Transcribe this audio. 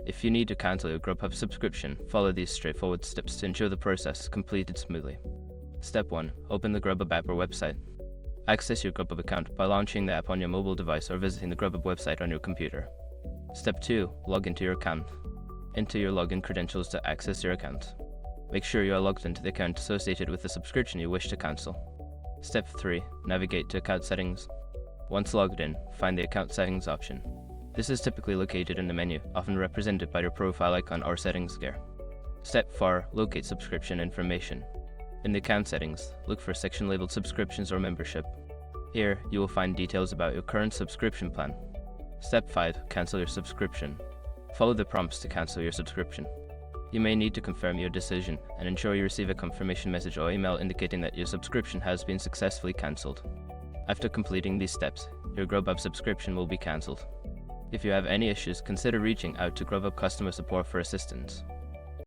If you need to cancel your Grubhub subscription, follow these straightforward steps to ensure the process is completed smoothly. Step 1. Open the Grubhub app or website. Access your Grubhub account by launching the app on your mobile device or visiting the Grubhub website on your computer. Step 2. Log into your account. Enter your login credentials to access your account. Make sure you are logged into the account associated with the subscription you wish to cancel. Step 3. Navigate to account settings. Once logged in, find the account settings option. This is typically located in the menu, often represented by your profile icon or settings gear. Step 4. Locate subscription information. In the account settings, look for a section labeled Subscriptions or Membership. Here, you will find details about your current subscription plan. Step 5. Cancel your subscription. Follow the prompts to cancel your subscription. You may need to confirm your decision and ensure you receive a confirmation message or email indicating that your subscription has been successfully cancelled. After completing these steps, your Grubhub subscription will be cancelled. If you have any issues, consider reaching out to Grubhub customer support for assistance.